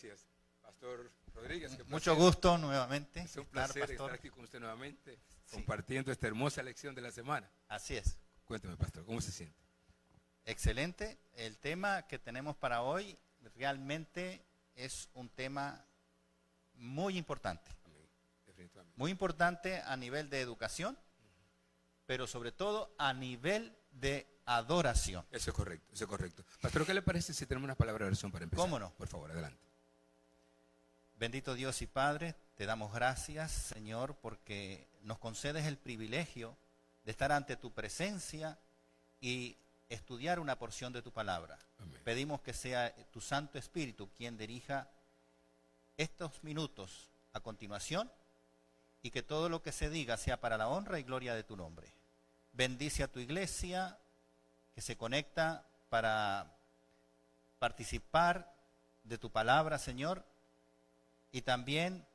Gracias, Pastor Rodríguez. Mucho gusto nuevamente. Es un placer estar aquí con usted nuevamente, compartiendo esta hermosa lección de la semana. Así es. Cuénteme, Pastor, ¿cómo se siente? Excelente. El tema que tenemos para hoy realmente es un tema muy importante. Amén. Definitivamente. Muy importante a nivel de educación, pero sobre todo a nivel de adoración. Eso es correcto, eso es correcto. Pastor, ¿qué le parece si tenemos una palabra de oración para empezar? ¿Cómo no? Por favor, adelante. Bendito Dios y Padre, te damos gracias, Señor, porque nos concedes el privilegio de estar ante tu presencia y estudiar una porción de tu palabra. Amén. Pedimos que sea tu Santo Espíritu quien dirija estos minutos a continuación y que todo lo que se diga sea para la honra y gloria de tu nombre. Bendice a tu iglesia que se conecta para participar de tu palabra, Señor, y también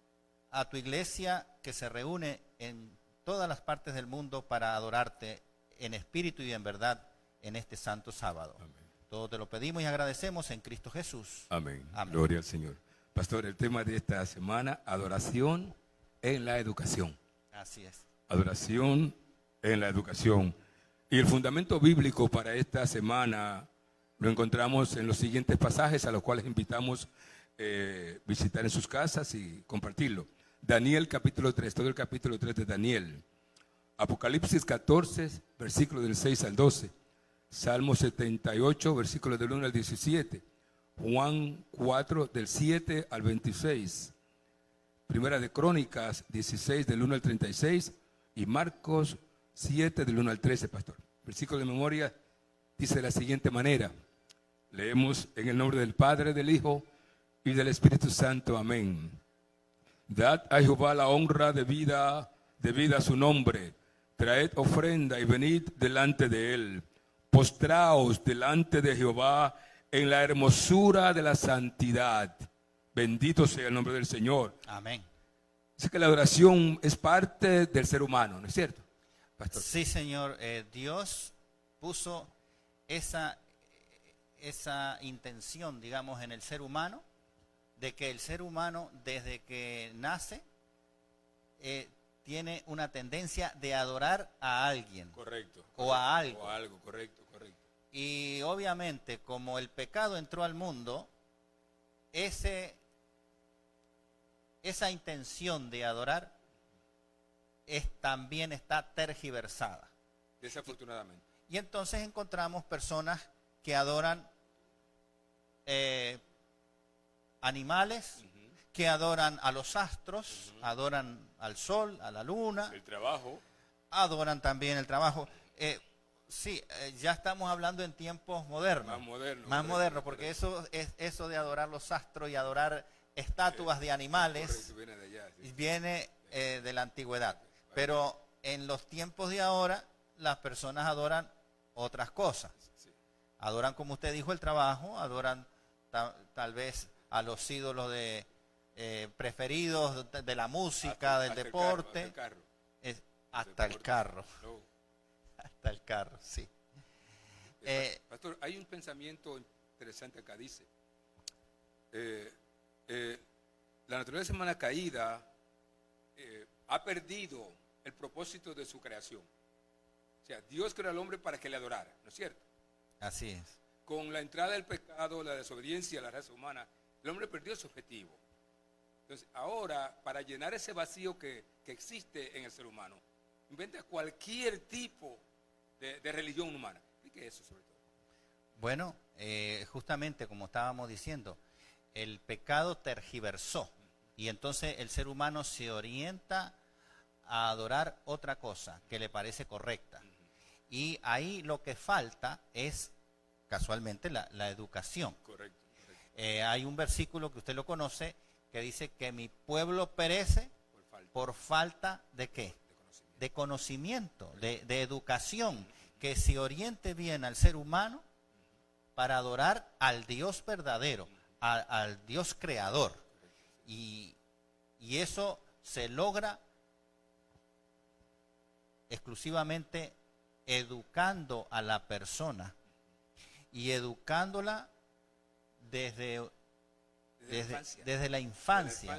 a tu iglesia que se reúne en todas las partes del mundo para adorarte en espíritu y en verdad en este santo sábado. Amén. Todo te lo pedimos y agradecemos en Cristo Jesús. Amén. Amén. Gloria al Señor. Pastor, el tema de esta semana, adoración en la educación. Así es. Adoración en la educación. Y el fundamento bíblico para esta semana lo encontramos en los siguientes pasajes a los cuales invitamos visitar en sus casas y compartirlo. Daniel capítulo 3, todo el capítulo 3 de Daniel. Apocalipsis 14, versículos del 6 al 12. Salmo 78, versículos del 1 al 17. Juan 4, del 7 al 26. Primera de Crónicas 16, del 1 al 36. Y Marcos 7, del 1 al 13, pastor. Versículo de memoria dice de la siguiente manera. Leemos en el nombre del Padre, del Hijo y del Espíritu Santo. Amén. Dad a Jehová la honra debida a su nombre. Traed ofrenda y venid delante de él. Postraos delante de Jehová en la hermosura de la santidad. Bendito sea el nombre del Señor. Amén. Dice que la adoración es parte del ser humano, ¿no es cierto, pastor? Sí, Señor. Dios puso esa intención, digamos, en el ser humano, de que el ser humano desde que nace tiene una tendencia de adorar a alguien. Correcto. O a algo. O a algo, correcto, correcto. Y obviamente, como el pecado entró al mundo, esa intención de adorar también está tergiversada. Desafortunadamente. Y entonces encontramos personas que adoran animales, que adoran a los astros, adoran al sol, a la luna, El trabajo. adoran también el trabajo. Ya estamos hablando en tiempos modernos. Más moderno. Más correcto, moderno, porque correcto. eso de adorar los astros y adorar estatuas de animales Correcto, viene de allá, sí. viene de la antigüedad. Pero en los tiempos de ahora, las personas adoran otras cosas. Sí. Adoran, como usted dijo, el trabajo, adoran tal vez a los ídolos preferidos de la música, del deporte. Hasta el carro. No. Hasta el carro, sí. Pastor, hay un pensamiento interesante acá, dice. La naturaleza humana caída ha perdido el propósito de su creación. O sea, Dios creó al hombre para que le adorara, ¿no es cierto? Así es. Con la entrada del pecado, la desobediencia a la raza humana, el hombre perdió su objetivo. Entonces, ahora, para llenar ese vacío que existe en el ser humano, inventa cualquier tipo de religión humana. ¿Qué es eso sobre todo? Bueno, justamente como estábamos diciendo, el pecado tergiversó y entonces el ser humano se orienta a adorar otra cosa que le parece correcta. Y ahí lo que falta es casualmente la educación. Correcto. Hay un versículo que usted lo conoce que dice que mi pueblo perece por falta ¿de qué? De conocimiento, de educación, que se oriente bien al ser humano para adorar al Dios verdadero, al Dios creador. Y eso se logra exclusivamente educando a la persona y educándola desde Desde la infancia,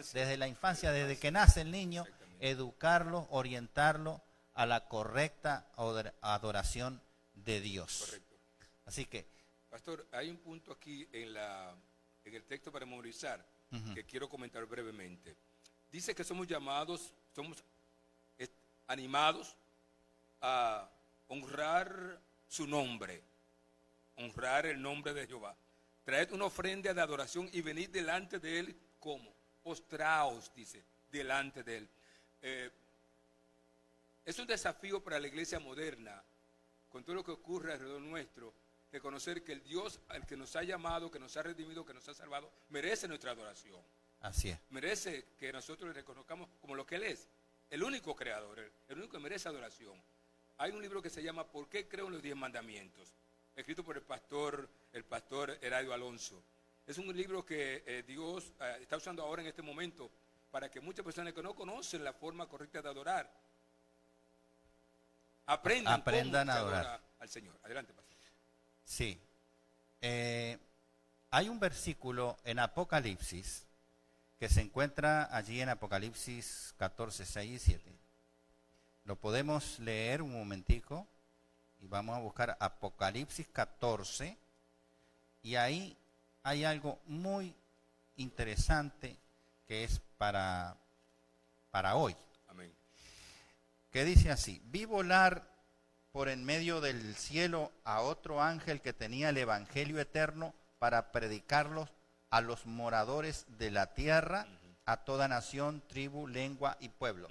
desde que nace el niño, educarlo, orientarlo a la correcta adoración de Dios. Correcto. Así que, pastor, hay un punto aquí en el texto para memorizar que quiero comentar brevemente. Dice que somos llamados, somos animados a honrar su nombre, honrar el nombre de Jehová. Traed una ofrenda de adoración y venid delante de él, ¿cómo? Postraos, dice, delante de él. Es un desafío para la iglesia moderna, con todo lo que ocurre alrededor nuestro, reconocer que el Dios al que nos ha llamado, que nos ha redimido, que nos ha salvado, merece nuestra adoración. Así es. Merece que nosotros le reconozcamos como lo que Él es, el único creador, el único que merece adoración. Hay un libro que se llama ¿Por qué creo en los 10 mandamientos? Escrito por el pastor Heradio Alonso. Es un libro que Dios está usando ahora en este momento para que muchas personas que no conocen la forma correcta de adorar aprendan a adorar al Señor. Adelante, pastor. Sí. Hay un versículo en Apocalipsis que se encuentra allí en Apocalipsis 14, 6 y 7. Lo podemos leer un momentico y vamos a buscar Apocalipsis 14 y ahí hay algo muy interesante que es para hoy. Amén. Que dice así: vi volar por en medio del cielo a otro ángel que tenía el evangelio eterno para predicarlos a los moradores de la tierra, a toda nación, tribu, lengua y pueblo.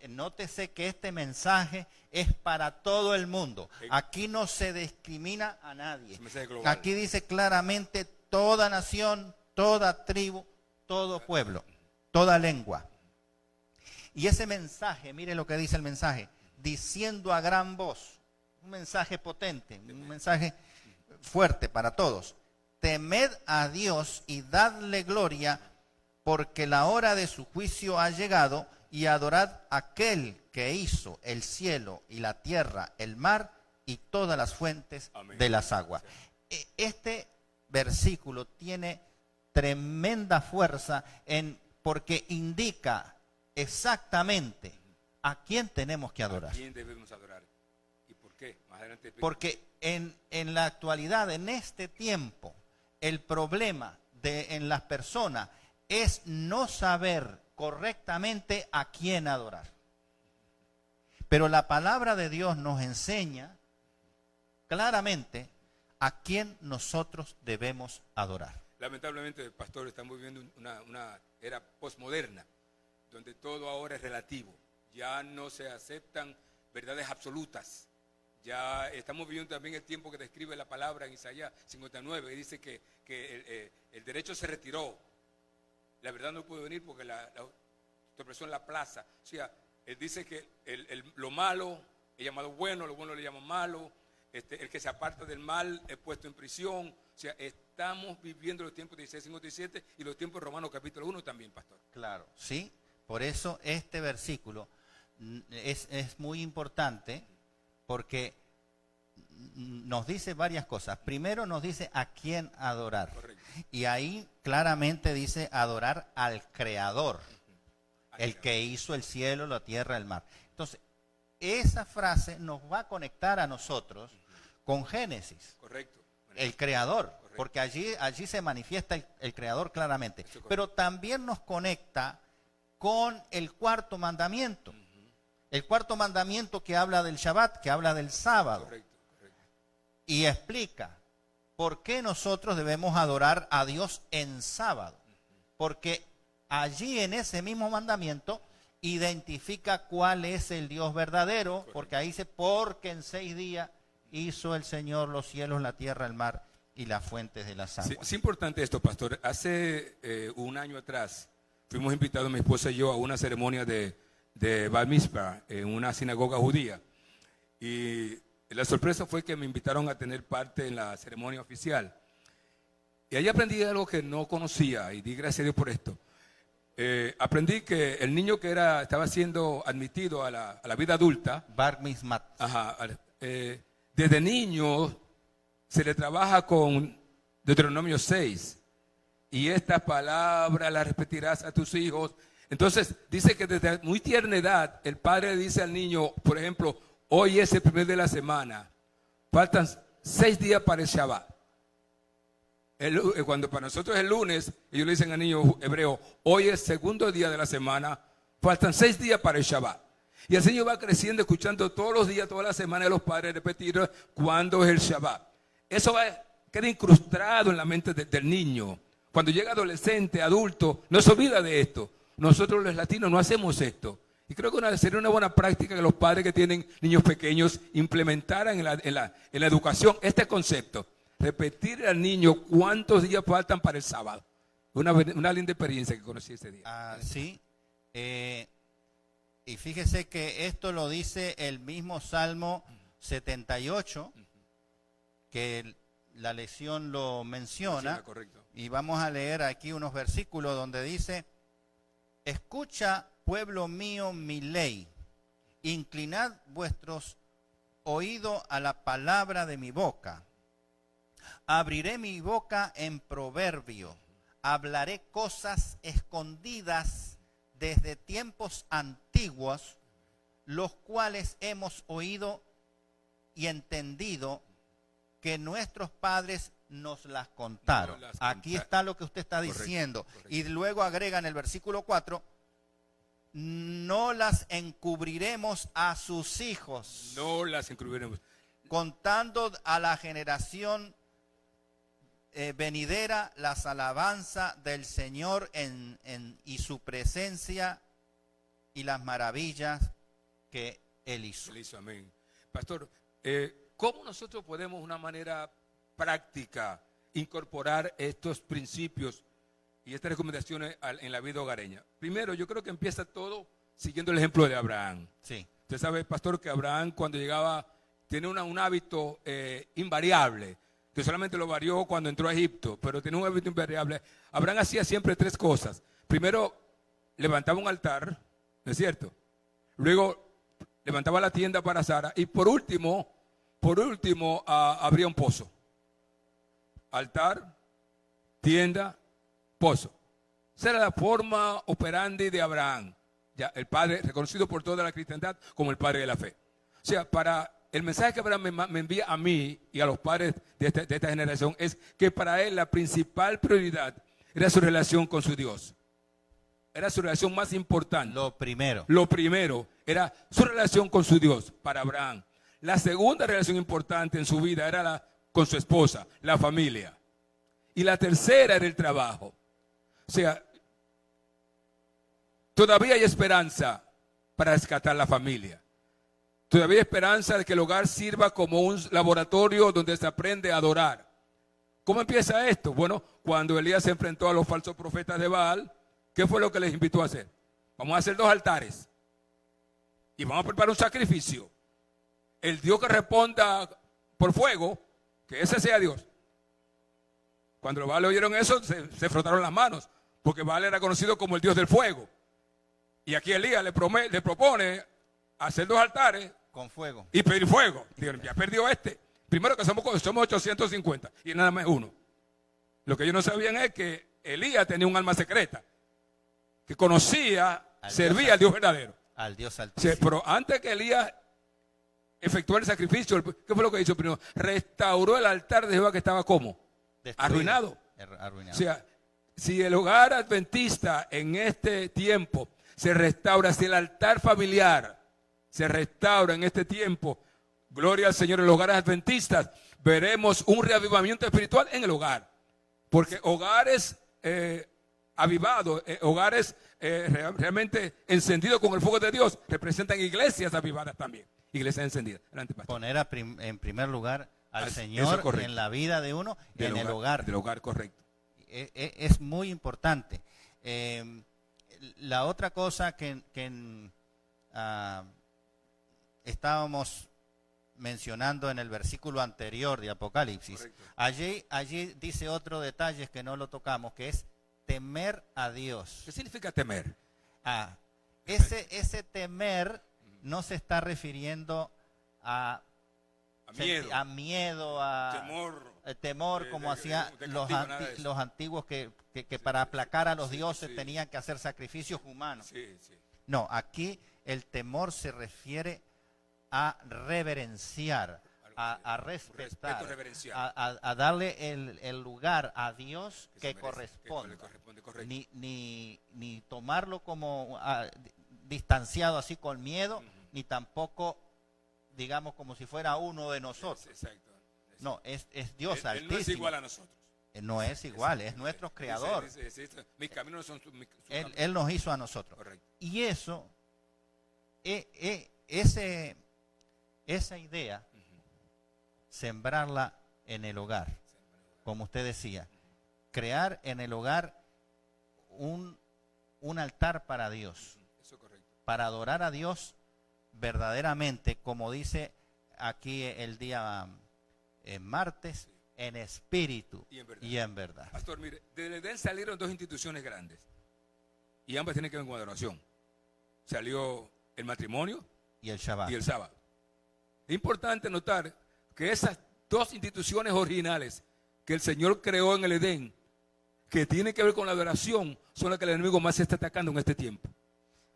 Nótese que este mensaje es para todo el mundo. Aquí no se discrimina a nadie. Aquí dice claramente toda nación, toda tribu, todo pueblo, toda lengua. Y ese mensaje, mire lo que dice el mensaje: diciendo a gran voz, un mensaje potente, un mensaje fuerte para todos: temed a Dios y dadle gloria, porque la hora de su juicio ha llegado, y adorad a aquel que hizo el cielo y la tierra, el mar y todas las fuentes de las aguas. Este versículo tiene tremenda fuerza porque indica exactamente a quién tenemos que adorar. ¿A quién debemos adorar? ¿Y por qué? Más adelante. Porque en la actualidad, en este tiempo, el problema en las personas es no saber correctamente a quién adorar. Pero la palabra de Dios nos enseña claramente a quién nosotros debemos adorar. Lamentablemente, pastor, estamos viviendo una era posmoderna, donde todo ahora es relativo. Ya no se aceptan verdades absolutas. Ya estamos viviendo también el tiempo que describe la palabra en Isaías 59, que dice que el derecho se retiró. La verdad no puede venir porque la expresión en la plaza. O sea, él dice que lo malo es llamado bueno, lo bueno le llaman malo. El que se aparta del mal es puesto en prisión. O sea, estamos viviendo los tiempos de Isaías 57 y los tiempos de Romanos capítulo 1 también, pastor. Claro, sí. Por eso este versículo es muy importante, porque nos dice varias cosas. Primero nos dice a quién adorar. Correcto. Y ahí claramente dice adorar al Creador, el que hizo el cielo, la tierra, el mar. Entonces, esa frase nos va a conectar a nosotros con Génesis. Correcto. El Creador, porque allí se manifiesta el Creador claramente. Pero también nos conecta con el cuarto mandamiento. El cuarto mandamiento que habla del Shabbat, que habla del sábado. Correcto. Y explica por qué nosotros debemos adorar a Dios en sábado. Porque allí en ese mismo mandamiento identifica cuál es el Dios verdadero. Correcto. Porque ahí dice, porque en 6 días hizo el Señor los cielos, la tierra, el mar y las fuentes de las aguas. Sí, es importante esto, pastor. Hace un año atrás fuimos invitados, mi esposa y yo, a una ceremonia de Bar Mitzvah en una sinagoga judía. Y la sorpresa fue que me invitaron a tener parte en la ceremonia oficial. Y ahí aprendí algo que no conocía, y di gracias a Dios por esto. Aprendí que el niño que estaba siendo admitido a la vida adulta, Bar Mitzvah, desde niño se le trabaja con Deuteronomio 6. y estas palabras las repetirás a tus hijos. Entonces dice que desde muy tierna edad el padre le dice al niño, por ejemplo, hoy es el primer de la semana, faltan 6 días para el Shabbat. Cuando para nosotros es el lunes, ellos le dicen al niño hebreo, hoy es el segundo día de la semana, faltan 6 días para el Shabbat. Y el niño va creciendo, escuchando todos los días, toda la semana de los padres repetir cuándo es el Shabbat. Eso queda incrustado en la mente del niño. Cuando llega adolescente, adulto, no se olvida de esto. Nosotros los latinos no hacemos esto. Y creo que sería una buena práctica que los padres que tienen niños pequeños implementaran en la educación este concepto. Repetir al niño cuántos días faltan para el sábado. Una linda experiencia que conocí ese día. Sí. Y fíjese que esto lo dice el mismo Salmo 78, que la lección lo menciona. Sí, correcto. Y vamos a leer aquí unos versículos donde dice, escucha, pueblo mío, mi ley, inclinad vuestros oídos a la palabra de mi boca. Abriré mi boca en proverbio, hablaré cosas escondidas desde tiempos antiguos, los cuales hemos oído y entendido que nuestros padres nos las contaron. Aquí está lo que usted está diciendo. Correcto. Y luego agrega en el versículo 4, no las encubriremos a sus hijos. No las encubriremos. Contando a la generación venidera las alabanzas del Señor y su presencia y las maravillas que Él hizo. Amén. Pastor, ¿cómo nosotros podemos de una manera práctica incorporar estos principios y estas recomendaciones en la vida hogareña? Primero, yo creo que empieza todo siguiendo el ejemplo de Abraham. Sí. Usted sabe, pastor, que Abraham cuando llegaba tiene un hábito invariable, que solamente lo varió cuando entró a Egipto, pero tenía un hábito invariable. Abraham hacía siempre 3 cosas. Primero, levantaba un altar, ¿no es cierto? Luego, levantaba la tienda para Sara. Y por último, abría un pozo. Altar, tienda, pozo. Esa era la forma operandi de Abraham. Ya, el padre, reconocido por toda la cristiandad como el padre de la fe. O sea, el mensaje que Abraham me envía a mí y a los padres de esta generación es que para él la principal prioridad era su relación con su Dios. Era su relación más importante. Lo primero era su relación con su Dios para Abraham. La segunda relación importante en su vida era con su esposa, la familia. Y la tercera era el trabajo. O sea, todavía hay esperanza para rescatar la familia. Todavía hay esperanza de que el hogar sirva como un laboratorio donde se aprende a adorar. ¿Cómo empieza esto? Bueno, cuando Elías se enfrentó a los falsos profetas de Baal, ¿qué fue lo que les invitó a hacer? Vamos a hacer 2 altares y vamos a preparar un sacrificio. El Dios que responda por fuego, que ese sea Dios. Cuando los Baal oyeron eso, se frotaron las manos, porque Baal era conocido como el Dios del fuego. Y aquí Elías le propone hacer 2 altares con fuego y pedir fuego. Dijeron, ya perdió este. Primero que somos 850 y nada más uno. Lo que ellos no sabían es que Elías tenía un alma secreta, que conocía, servía al Dios verdadero. Al Dios altísimo. Sí, pero antes que Elías efectuó el sacrificio, ¿qué fue lo que hizo primero? Restauró el altar de Jehová que estaba ¿cómo? Arruinado. O sea, si el hogar adventista en este tiempo se restaura, si el altar familiar se restaura en este tiempo, gloria al Señor, en los hogares adventistas, veremos un reavivamiento espiritual en el hogar. Porque hogares avivados, hogares realmente encendidos con el fuego de Dios, representan iglesias avivadas también, iglesias encendidas. Adelante, pastor. Poner en primer lugar al Señor en la vida de uno y en el hogar. Del hogar, correcto. Es muy importante. La otra cosa que estábamos mencionando en el versículo anterior de Apocalipsis, allí dice otro detalle que no lo tocamos, que es temer a Dios. ¿Qué significa temer? Ese temer no se está refiriendo a miedo, temor, temor, como hacían los antiguos que para aplacar a los dioses tenían que hacer sacrificios humanos. Sí, sí. No, aquí el temor se refiere a reverenciar, a respetar, a darle el lugar a Dios que corresponde. Ni tomarlo como distanciado así con miedo, ni tampoco, digamos, como si fuera uno de nosotros. Exacto. No, es Dios altísimo. Él no es igual a nosotros. No es igual, es nuestro creador. Mis caminos son sus caminos. Él nos hizo a nosotros. Correcto. Y eso, esa idea, sembrarla en el hogar, como usted decía, crear en el hogar un altar para Dios, Eso es correcto. para adorar a Dios verdaderamente, como dice aquí el día martes, en espíritu y en verdad. Pastor, mire, del Edén salieron dos instituciones grandes y ambas tienen que ver con adoración. Salió el matrimonio Y el Shabbat. y el sábado. Es importante notar que esas dos instituciones originales que el Señor creó en el Edén, que tienen que ver con la adoración, son las que el enemigo más se está atacando en este tiempo.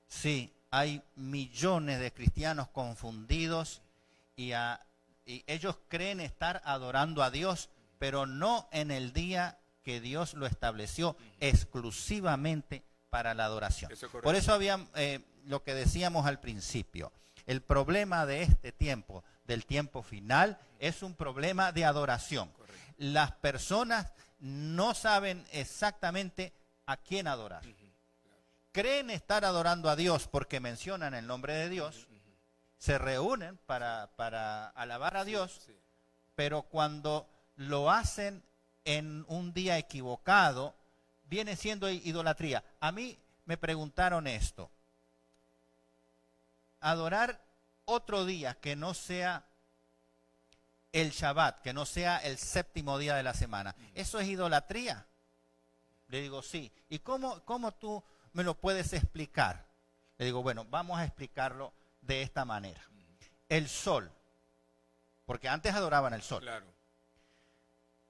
Sí, hay millones de cristianos confundidos y ellos creen estar adorando a Dios, pero no en el día que Dios lo estableció exclusivamente para la adoración. Por eso había lo que decíamos al principio. El problema de este tiempo, del tiempo final, es un problema de adoración. Correcto. Las personas no saben exactamente a quién adorar. Creen estar adorando a Dios porque mencionan el nombre de Dios, se reúnen para alabar a Dios, pero cuando lo hacen en un día equivocado, viene siendo idolatría. A mí me preguntaron esto: adorar otro día que no sea el Shabbat, que no sea el séptimo día de la semana, ¿eso es idolatría? Le digo, sí. ¿Y cómo tú me lo puedes explicar? Le digo, bueno, vamos a explicarlo de esta manera. El sol, porque antes adoraban el sol. Claro.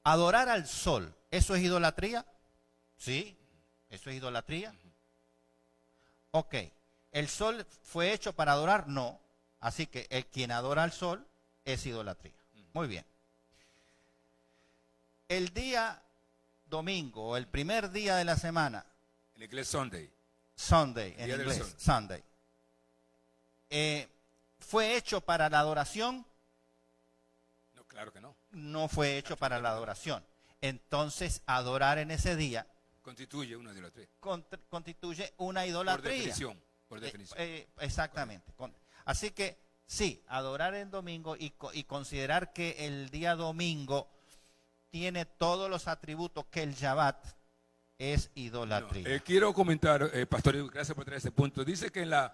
Adorar al sol, ¿eso es idolatría? Sí, eso es idolatría. Ok, ¿el sol fue hecho para adorar? No. Así que el quien adora al sol es idolatría. Muy bien. El día domingo, o el primer día de la semana. En inglés Sunday. Sunday, en inglés, Sunday. ¿Fue hecho para la adoración? No, claro que no. No fue hecho para la adoración. Entonces, adorar en ese día Constituye una idolatría. Constituye una idolatría. Por definición. Exactamente. Así que, sí, adorar en domingo y considerar que el día domingo tiene todos los atributos que el Shabbat, es idolatría. No, quiero comentar, Pastor, gracias por traer ese punto. Dice que en la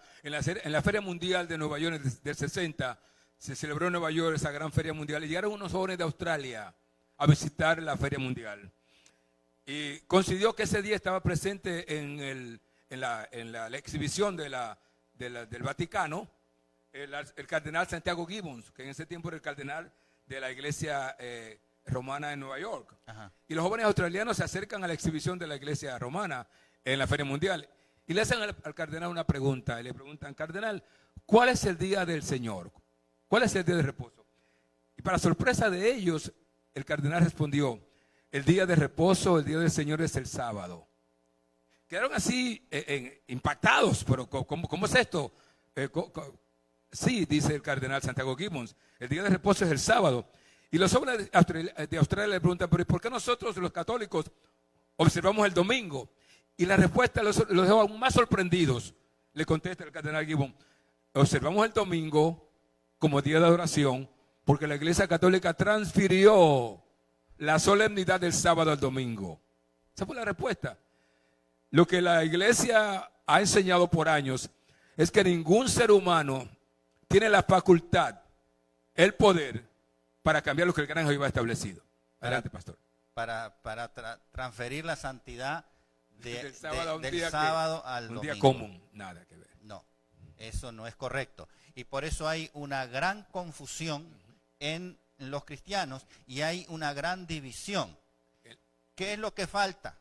Feria Mundial de Nueva York del 60 se celebró en Nueva York esa gran Feria Mundial y llegaron unos jóvenes de Australia a visitar la Feria Mundial. Y coincidió que ese día estaba presente en la exhibición del Vaticano el cardenal Santiago Gibbons, que en ese tiempo era el cardenal de la iglesia romana en Nueva York. Ajá. Y los jóvenes australianos se acercan a la exhibición de la iglesia romana en la Feria Mundial y le hacen al cardenal una pregunta. Y le preguntan: cardenal, ¿cuál es el día del Señor? ¿Cuál es el día de reposo? Y para sorpresa de ellos, el cardenal respondió: el día de reposo, el día del Señor es el sábado. Quedaron así impactados, pero ¿cómo es esto? Sí, dice el cardenal Santiago Gibbons, el día de reposo es el sábado. Y los jóvenes de Australia le preguntan: ¿pero por qué nosotros los católicos observamos el domingo? Y la respuesta los dejó aún más sorprendidos. Le contesta el cardenal Gibbons: observamos el domingo como día de adoración porque la Iglesia Católica transfirió la solemnidad del sábado al domingo. Esa fue la respuesta. Lo que la Iglesia ha enseñado por años es que ningún ser humano tiene la facultad, el poder, para cambiar lo que el gran Jehová ha establecido. Adelante, pastor. Para transferir la santidad del sábado, al domingo. Un día común, nada que ver. No, eso no es correcto. Y por eso hay una gran confusión en los cristianos y hay una gran división. ¿Qué es lo que falta?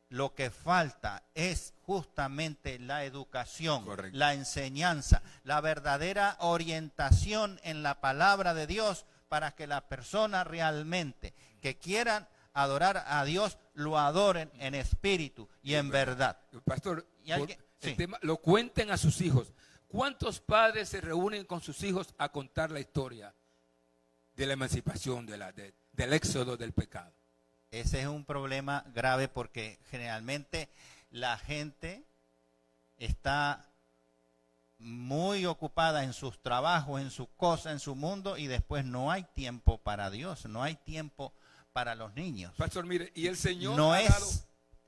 Lo que falta es justamente la educación, correcto, la enseñanza, la verdadera orientación en la palabra de Dios para que las personas realmente que quieran adorar a Dios lo adoren en espíritu y en verdad. Pastor, ¿Y alguien? el Sí. tema, lo cuenten a sus hijos. ¿Cuántos padres se reúnen con sus hijos a contar la historia de la emancipación, del éxodo del pecado? Ese es un problema grave porque generalmente la gente está muy ocupada en sus trabajos, en sus cosas, en su mundo y después no hay tiempo para Dios, no hay tiempo para los niños. Pastor, mire, y el Señor No ha es dado,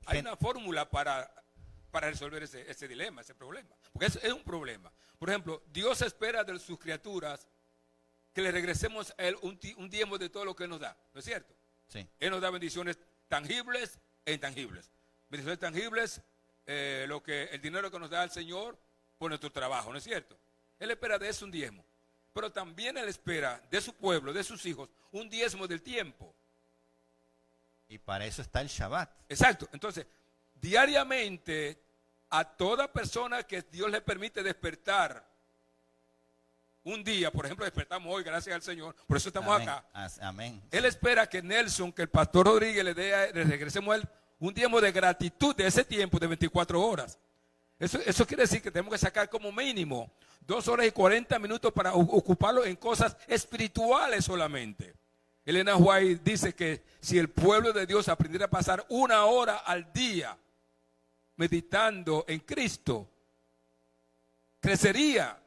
hay una fórmula para resolver ese dilema, ese problema. Porque es un problema. Por ejemplo, Dios espera de sus criaturas que le regresemos a Él un diezmo de todo lo que Él nos da, ¿no es cierto? Sí. Él nos da bendiciones tangibles e intangibles. Bendiciones tangibles, el dinero que nos da el Señor por nuestro trabajo, ¿no es cierto? Él espera de eso un diezmo. Pero también Él espera de su pueblo, de sus hijos, un diezmo del tiempo. Y para eso está el Shabbat. Exacto. Entonces, diariamente, a toda persona que Dios le permite despertar un día, por ejemplo, despertamos hoy, gracias al Señor, por eso estamos Amén. acá. Amén. Él espera que Nelson, que el pastor Rodríguez le regresemos a él un tiempo de gratitud de ese tiempo de 24 horas. Eso quiere decir que tenemos que sacar como mínimo 2 horas y 40 minutos para ocuparlo en cosas espirituales solamente. Elena White dice que si el pueblo de Dios aprendiera a pasar 1 hora al día meditando en Cristo, crecería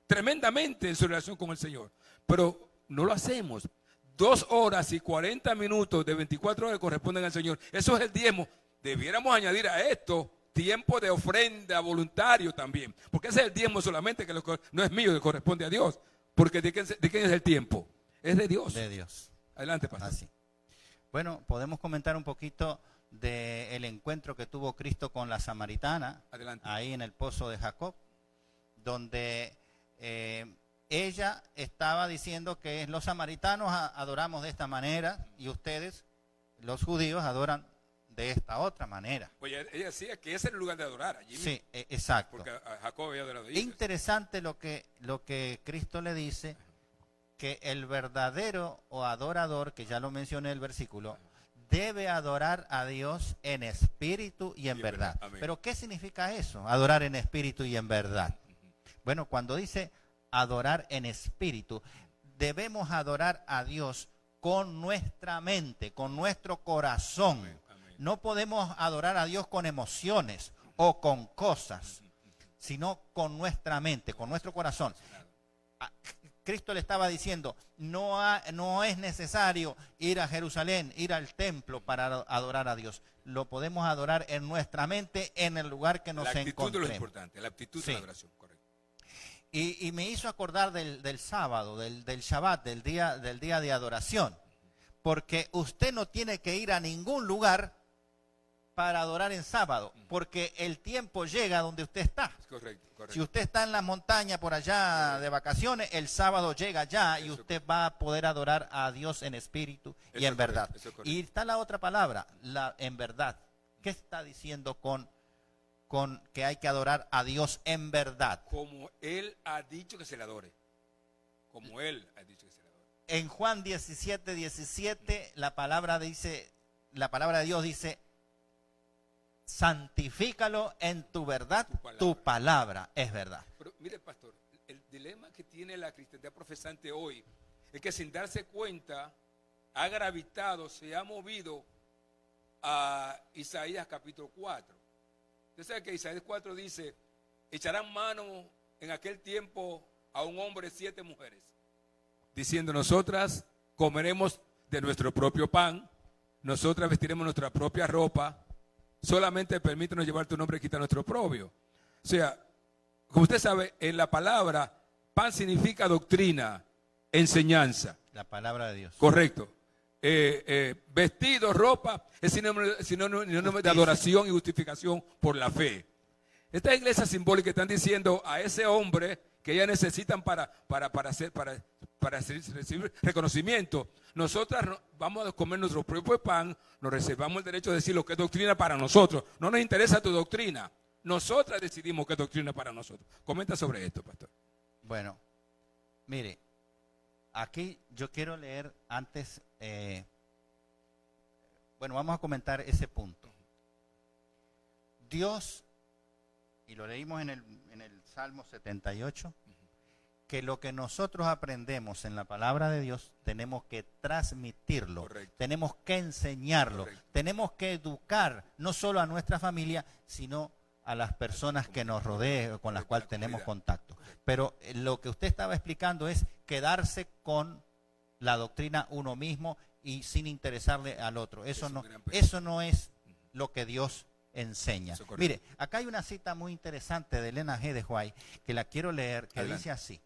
tremendamente en su relación con el Señor. Pero no lo hacemos. 2 horas y 40 minutos de 24 horas corresponden al Señor. Eso es el diezmo. Debiéramos añadir a esto tiempo de ofrenda voluntario también. Porque ese es el diezmo solamente, que no es mío, que corresponde a Dios. Porque ¿de quién es el tiempo? Es de Dios. De Dios. Adelante, pastor. Así. Bueno, podemos comentar un poquito del encuentro que tuvo Cristo con la samaritana. Adelante. Ahí en el pozo de Jacob, donde ella estaba diciendo que los samaritanos adoramos de esta manera y ustedes, los judíos, adoran de esta otra manera. Pues ella decía que ese era el lugar de adorar allí. Sí, exacto. Porque a Jacob había adorado allí. Interesante lo que Cristo le dice, que el verdadero o adorador, que ya lo mencioné en el versículo, debe adorar a Dios en espíritu y en verdad. Amén. Pero ¿qué significa eso? Adorar en espíritu y en verdad. Bueno, cuando dice adorar en espíritu, debemos adorar a Dios con nuestra mente, con nuestro corazón. Amén, amén. No podemos adorar a Dios con emociones o con cosas, sino con nuestra mente, con nuestro corazón. Cristo le estaba diciendo, no es necesario ir a Jerusalén, ir al templo para adorar a Dios. Lo podemos adorar en nuestra mente, en el lugar que nos encontremos. La actitud es lo importante, la actitud de la adoración, correcto. Y me hizo acordar del sábado, del Shabbat, del día de adoración. Porque usted no tiene que ir a ningún lugar para adorar en sábado, porque el tiempo llega donde usted está. Correcto, correcto. Si usted está en la montaña por allá de vacaciones, el sábado llega ya y usted va a poder adorar a Dios en espíritu y en verdad. Y está la otra palabra, en verdad. ¿Qué está diciendo con que hay que adorar a Dios en verdad? Como Él ha dicho que se le adore. Como Él ha dicho que se le adore. En Juan 17:17 la palabra de Dios dice, santifícalo en tu verdad, tu palabra es verdad. Pero mire, pastor, el dilema que tiene la cristiandad profesante hoy es que sin darse cuenta ha gravitado, se ha movido a Isaías capítulo 4. Usted sabe que Isaías 4 dice, echarán mano en aquel tiempo a un hombre 7 mujeres, diciendo, nosotras comeremos de nuestro propio pan, nosotras vestiremos nuestra propia ropa, solamente permítanos llevar tu nombre y quitar nuestro oprobio. O sea, como usted sabe, en la palabra, pan significa doctrina, enseñanza. La palabra de Dios. Correcto. Vestido, ropa, es sinónimo de adoración y justificación por la fe. Estas iglesias simbólicas están diciendo a ese hombre que ellas necesitan para para recibir reconocimiento. Nosotras vamos a comer nuestro propio pan, nos reservamos el derecho de decir lo que es doctrina para nosotros. No nos interesa tu doctrina. Nosotras decidimos qué es doctrina para nosotros. Comenta sobre esto, pastor. Bueno, mire, aquí yo quiero leer antes, vamos a comentar ese punto. Dios, y lo leímos en el Salmo 78, que lo que nosotros aprendemos en la palabra de Dios tenemos que transmitirlo, correcto, tenemos que enseñarlo, correcto, tenemos que educar no solo a nuestra familia, sino a las personas que nos rodean, con las cuales tenemos contacto. Pero lo que usted estaba explicando es quedarse con la doctrina uno mismo y sin interesarle al otro. Eso no es lo que Dios enseña. Mire, acá hay una cita muy interesante de Elena G. de White que la quiero leer, que adelante, dice así: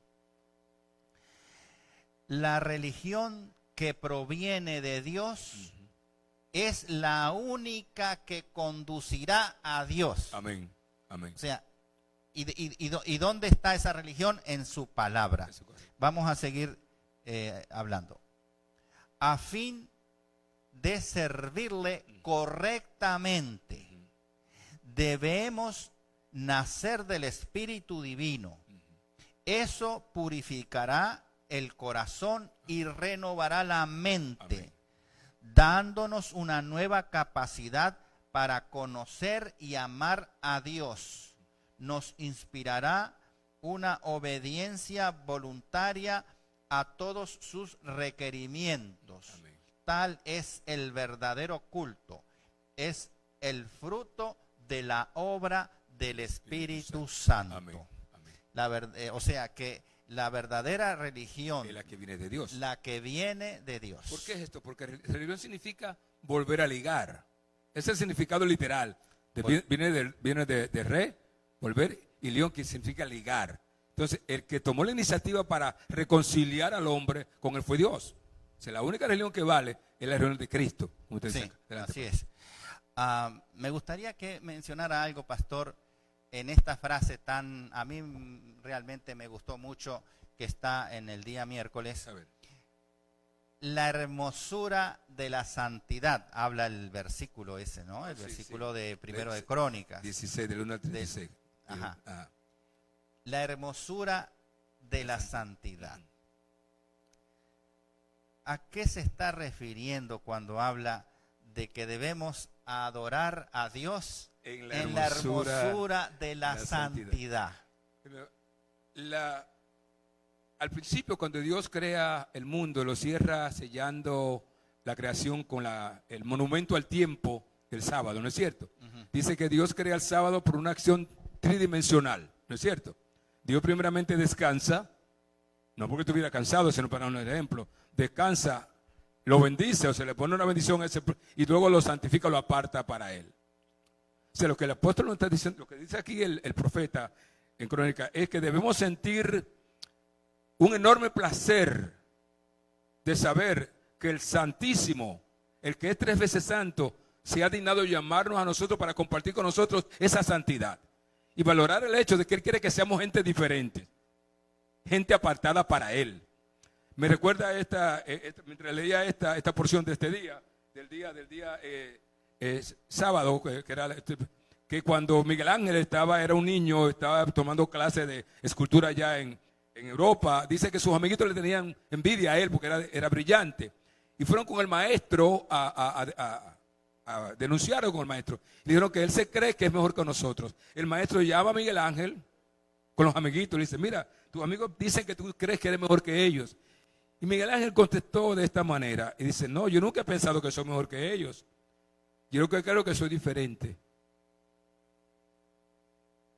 la religión que proviene de Dios es la única que conducirá a Dios. Amén, amén. O sea, ¿y dónde está esa religión? En su palabra. Vamos a seguir hablando. A fin de servirle correctamente, debemos nacer del Espíritu Divino. Eso purificará el corazón y renovará la mente. Amén. Dándonos una nueva capacidad para conocer y amar a Dios. Nos inspirará una obediencia voluntaria a todos sus requerimientos. Amén. Tal es el verdadero culto. Es el fruto de la obra del Espíritu Santo. Amén. Amén. O sea que la verdadera religión es la que viene de Dios. La que viene de Dios. ¿Por qué es esto? Porque religión significa volver a ligar. Ese es el significado literal. Viene de re, volver, y lión, que significa ligar. Entonces, el que tomó la iniciativa para reconciliar al hombre con él fue Dios. O sea, la única religión que vale es la religión de Cristo. Como usted sí, dice. Así es. Me gustaría que mencionara algo, pastor, en esta frase a mí realmente me gustó mucho, que está en el día miércoles. A ver. La hermosura de la santidad, habla el versículo ese, ¿no? El versículo de primero de Crónicas. 16, del 1 al 36. Ajá. La hermosura de la santidad. ¿A qué se está refiriendo cuando habla de que debemos adorar a Dios en la hermosura de la santidad? Al principio, cuando Dios crea el mundo, lo cierra sellando la creación con el monumento al tiempo del sábado, ¿no es cierto? Dice que Dios crea el sábado por una acción tridimensional, ¿no es cierto? Dios primeramente descansa, no porque estuviera cansado, sino para un ejemplo, descansa, lo bendice o se le pone una bendición a ese, y luego lo santifica, lo aparta para él. O sea, lo que el apóstol nos está diciendo, lo que dice aquí el profeta en Crónica, es que debemos sentir un enorme placer de saber que el Santísimo, el que es 3 veces santo, se ha dignado llamarnos a nosotros para compartir con nosotros esa santidad y valorar el hecho de que Él quiere que seamos gente diferente, gente apartada para Él. Me recuerda mientras leía esta porción de este día, del día sábado, que cuando Miguel Ángel era un niño, estaba tomando clases de escultura allá en Europa, dice que sus amiguitos le tenían envidia a él porque era brillante. Y fueron con el maestro a denunciarlo con el maestro. Le dijeron que él se cree que es mejor que nosotros. El maestro llama a Miguel Ángel con los amiguitos y le dice: mira, tus amigos dicen que tú crees que eres mejor que ellos. Y Miguel Ángel contestó de esta manera y dice: no, yo nunca he pensado que soy mejor que ellos. Yo creo que soy diferente.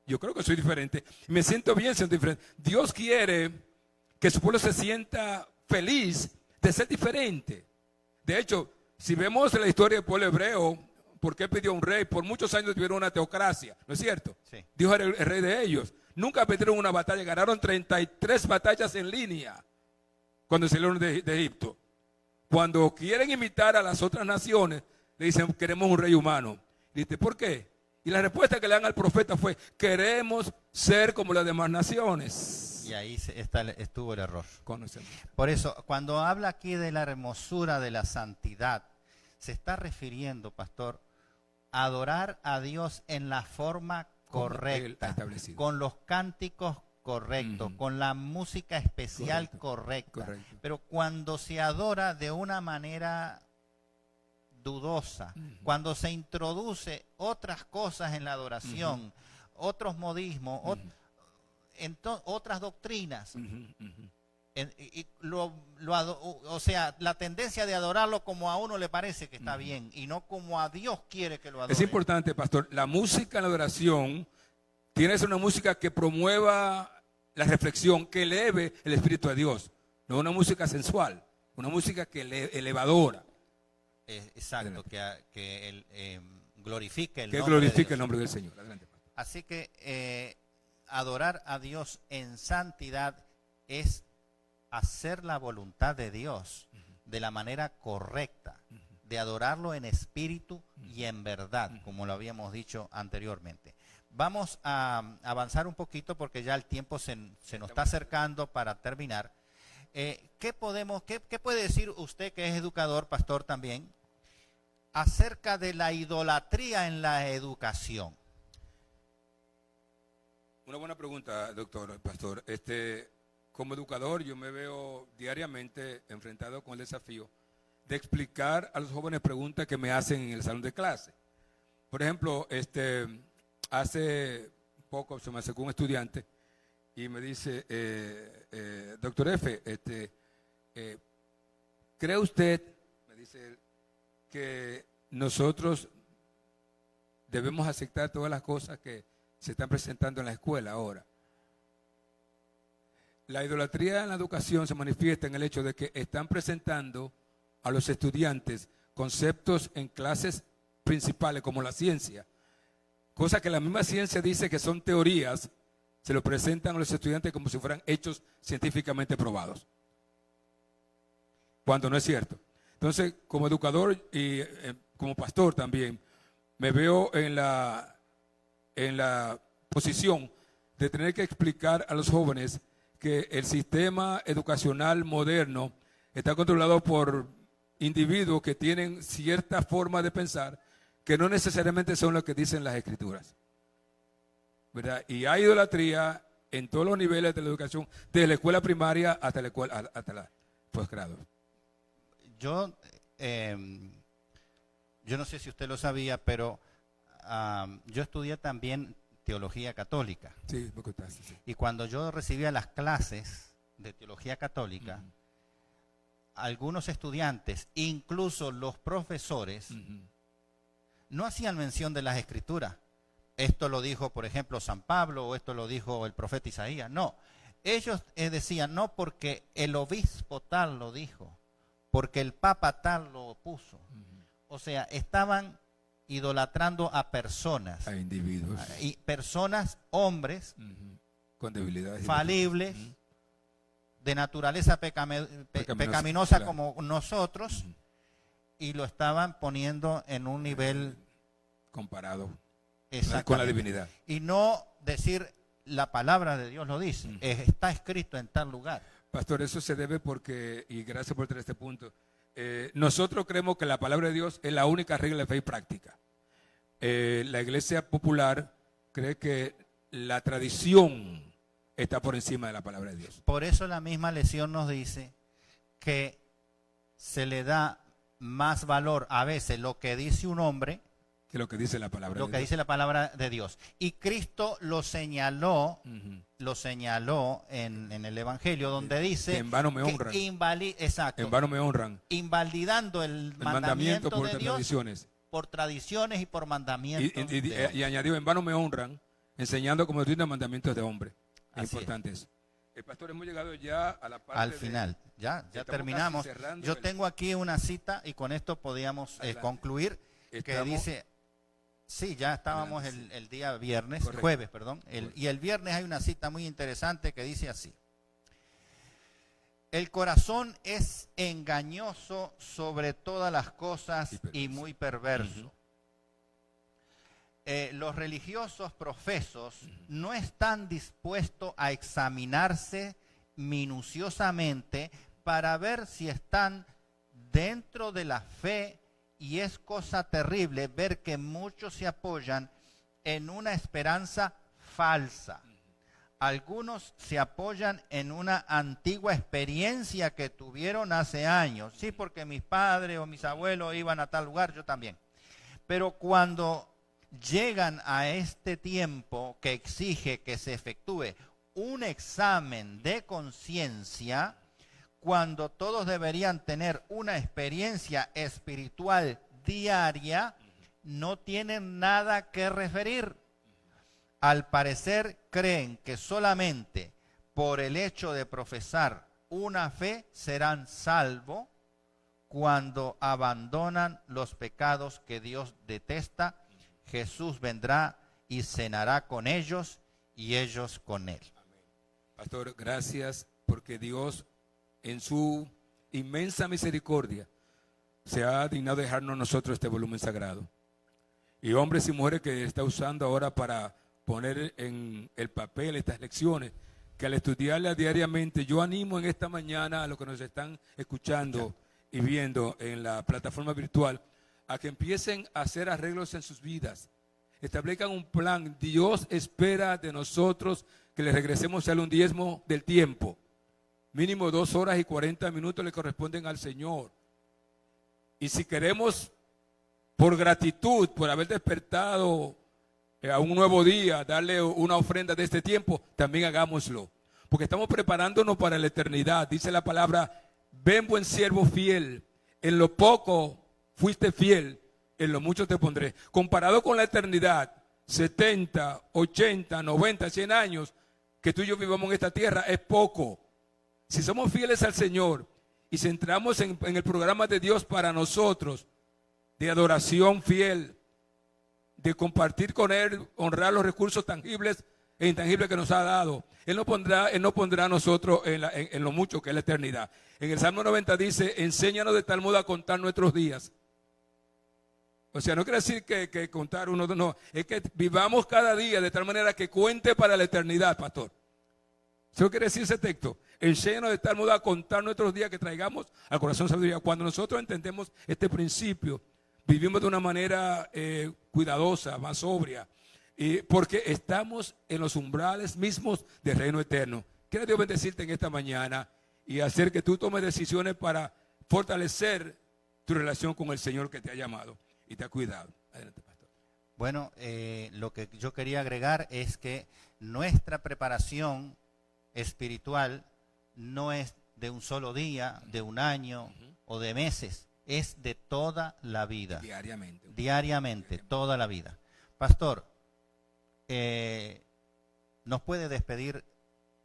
Yo creo que soy diferente. Me siento bien siendo diferente. Dios quiere que su pueblo se sienta feliz de ser diferente. De hecho, si vemos la historia del pueblo hebreo, ¿por qué pidió un rey? Por muchos años tuvieron una teocracia, ¿no es cierto? Sí. Dios era el rey de ellos. Nunca perdieron una batalla. Ganaron 33 batallas en línea cuando salieron de Egipto. Cuando quieren imitar a las otras naciones, le dicen: queremos un rey humano. Y dice: ¿por qué? Y la respuesta que le dan al profeta fue: queremos ser como las demás naciones. Y ahí estuvo el error. Conocemos. Por eso, cuando habla aquí de la hermosura de la santidad, se está refiriendo, pastor, a adorar a Dios en la forma correcta, con los cánticos correctos, con la música especial correcta. Pero cuando se adora de una manera dudosa, cuando se introduce otras cosas en la adoración, otros modismos, otras doctrinas, o sea, la tendencia de adorarlo como a uno le parece que está bien y no como a Dios quiere que lo adore. Es importante, pastor, la música en la adoración tiene que ser una música que promueva la reflexión, que eleve el espíritu a Dios, no una música sensual, una música que elevadora. Exacto, que glorifique el que nombre glorifique de Dios. El nombre del Señor. Adelante, pastor. Así que adorar a Dios en santidad es hacer la voluntad de Dios de la manera correcta, de adorarlo en espíritu y en verdad, como lo habíamos dicho anteriormente. Vamos a avanzar un poquito porque ya el tiempo se nos está acercando para terminar. ¿Qué puede decir usted, que es educador, pastor también, acerca de la idolatría en la educación? Una buena pregunta, doctor, pastor. Como educador, yo me veo diariamente enfrentado con el desafío de explicar a los jóvenes preguntas que me hacen en el salón de clase. Por ejemplo, hace poco se me acercó un estudiante y me dice, doctor F, ¿cree usted, me dice él, que nosotros debemos aceptar todas las cosas que se están presentando en la escuela ahora? La idolatría en la educación se manifiesta en el hecho de que están presentando a los estudiantes conceptos en clases principales como la ciencia, cosa que la misma ciencia dice que son teorías, se lo presentan a los estudiantes como si fueran hechos científicamente probados, cuando no es cierto. Entonces, como educador y como pastor también, me veo en la posición de tener que explicar a los jóvenes que el sistema educacional moderno está controlado por individuos que tienen cierta forma de pensar que no necesariamente son lo que dicen las escrituras, ¿verdad? Y hay idolatría en todos los niveles de la educación, desde la escuela primaria hasta la posgrado. Yo no sé si usted lo sabía, pero yo estudié también teología católica. Sí, me contaste, sí. Y cuando yo recibía las clases de teología católica, algunos estudiantes, incluso los profesores, no hacían mención de las escrituras. Esto lo dijo, por ejemplo, San Pablo, o esto lo dijo el profeta Isaías. No, ellos decían, no, porque el obispo tal lo dijo, porque el papa tal lo puso. O sea, estaban idolatrando a personas, a individuos, y personas, hombres, con debilidades falibles, de naturaleza pecaminosa claro, como nosotros, y lo estaban poniendo en un nivel comparado con la divinidad. Y no decir la palabra de Dios lo dice, está escrito en tal lugar. Pastor, eso se debe porque, y gracias por traer este punto, nosotros creemos que la palabra de Dios es la única regla de fe y práctica. La iglesia popular cree que la tradición está por encima de la palabra de Dios. Por eso la misma lección nos dice que se le da más valor a veces lo que dice un hombre que lo que dice la palabra de Dios. Lo que dice la palabra de Dios. Y Cristo lo señaló, en el Evangelio, donde dice que en vano me honran. Exacto. En vano me honran. Invalidando el mandamiento por de Dios tradiciones. Por tradiciones y por mandamientos. Y añadió, en vano me honran, enseñando como doctrina mandamientos de hombre. Es Así importante eso. Pastor, hemos llegado ya a la parte al final. Ya terminamos. Yo tengo aquí una cita y con esto podíamos concluir. Que dice, sí, ya estábamos el día viernes, correcto, jueves, perdón. Y el viernes hay una cita muy interesante que dice así: el corazón es engañoso sobre todas las cosas y muy perverso. los religiosos profesos no están dispuestos a examinarse minuciosamente para ver si están dentro de la fe, y es cosa terrible ver que muchos se apoyan en una esperanza falsa. Algunos se apoyan en una antigua experiencia que tuvieron hace años. Sí, porque mis padres o mis abuelos iban a tal lugar, yo también. Pero cuando llegan a este tiempo que exige que se efectúe un examen de conciencia, cuando todos deberían tener una experiencia espiritual diaria, no tienen nada que referir. Al parecer creen que solamente por el hecho de profesar una fe serán salvos cuando abandonan los pecados que Dios detesta. Jesús vendrá y cenará con ellos y ellos con él. Amén. Pastor, gracias porque Dios en su inmensa misericordia se ha dignado dejarnos nosotros este volumen sagrado. Y hombres y mujeres que está usando ahora para poner en el papel estas lecciones, que al estudiarlas diariamente, yo animo en esta mañana a los que nos están escuchando y viendo en la plataforma virtual, a que empiecen a hacer arreglos en sus vidas, establezcan un plan. Dios espera de nosotros que le regresemos a un diezmo del tiempo, mínimo 2 horas y 40 minutos le corresponden al Señor. Y si queremos, por gratitud, por haber despertado a un nuevo día, darle una ofrenda de este tiempo, también hagámoslo. Porque estamos preparándonos para la eternidad. Dice la palabra: ven, buen siervo fiel, en lo poco fuiste fiel, en lo mucho te pondré. Comparado con la eternidad, 70, 80, 90, 100 años que tú y yo vivamos en esta tierra es poco. Si somos fieles al Señor y centramos en el programa de Dios para nosotros, de adoración fiel, de compartir con Él, honrar los recursos tangibles e intangibles que nos ha dado, Él no pondrá a nosotros en lo mucho que es la eternidad. En el Salmo 90 dice: enséñanos de tal modo a contar nuestros días. O sea, no quiere decir que contar uno, no, es que vivamos cada día de tal manera que cuente para la eternidad, pastor. ¿Eso quiere decir ese texto? Enséñanos de tal modo a contar nuestros días, que traigamos al corazón sabiduría. Cuando nosotros entendemos este principio, vivimos de una manera cuidadosa, más sobria, porque estamos en los umbrales mismos del reino eterno. Quiero Dios bendecirte en esta mañana y hacer que tú tomes decisiones para fortalecer tu relación con el Señor que te ha llamado y te ha cuidado. Adelante, pastor. Bueno, lo que yo quería agregar es que nuestra preparación espiritual no es de un solo día, de un año o de meses, es de toda la vida. Diariamente, toda la vida. Pastor, ¿nos puede despedir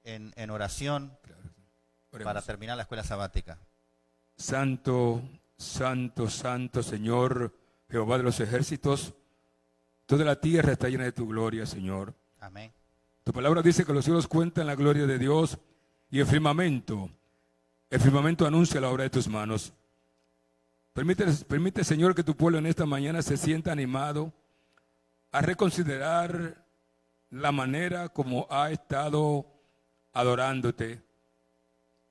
en oración? Claro. Para terminar la escuela sabática? Santo, santo, santo Señor, Jehová de los ejércitos, toda la tierra está llena de tu gloria, Señor. Amén. Tu palabra dice que los cielos cuentan la gloria de Dios y el firmamento anuncia la obra de tus manos. Permite, Señor, que tu pueblo en esta mañana se sienta animado a reconsiderar la manera como ha estado adorándote,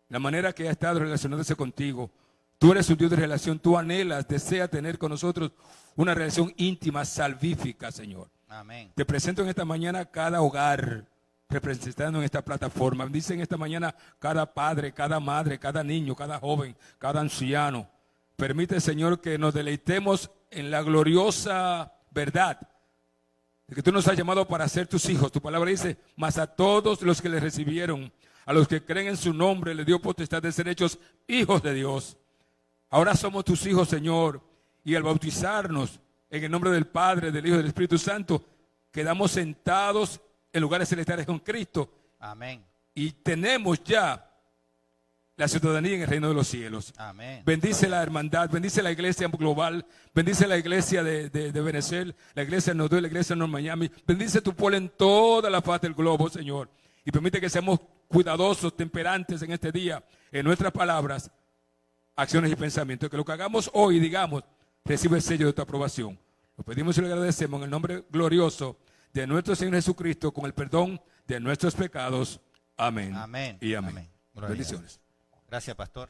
la manera que ha estado relacionándose contigo. Tú eres un Dios de relación, tú anhelas, deseas tener con nosotros una relación íntima, salvífica, Señor. Amén. Te presento en esta mañana cada hogar representando en esta plataforma. Dice en esta mañana cada padre, cada madre, cada niño, cada joven, cada anciano. Permite, Señor, que nos deleitemos en la gloriosa verdad de que tú nos has llamado para ser tus hijos. Tu palabra dice: mas a todos los que le recibieron, a los que creen en su nombre, le dio potestad de ser hechos hijos de Dios. Ahora somos tus hijos, Señor, y al bautizarnos en el nombre del Padre, del Hijo y del Espíritu Santo, quedamos sentados en lugares celestiales con Cristo. Amén. Y tenemos ya la ciudadanía en el reino de los cielos. Amén. Bendice la hermandad, bendice la iglesia global, bendice la iglesia de Benecer, la iglesia de Nodoy, la iglesia de North Miami. Bendice tu pueblo en toda la faz del globo, Señor. Y permite que seamos cuidadosos, temperantes en este día, en nuestras palabras, acciones y pensamientos. Que lo que hagamos hoy, digamos, recibe el sello de tu aprobación. Lo pedimos y lo agradecemos en el nombre glorioso de nuestro Señor Jesucristo, con el perdón de nuestros pecados. Amén. Amén. Y amén. Amén. Gloria a Dios. Bendiciones. Gracias, pastor.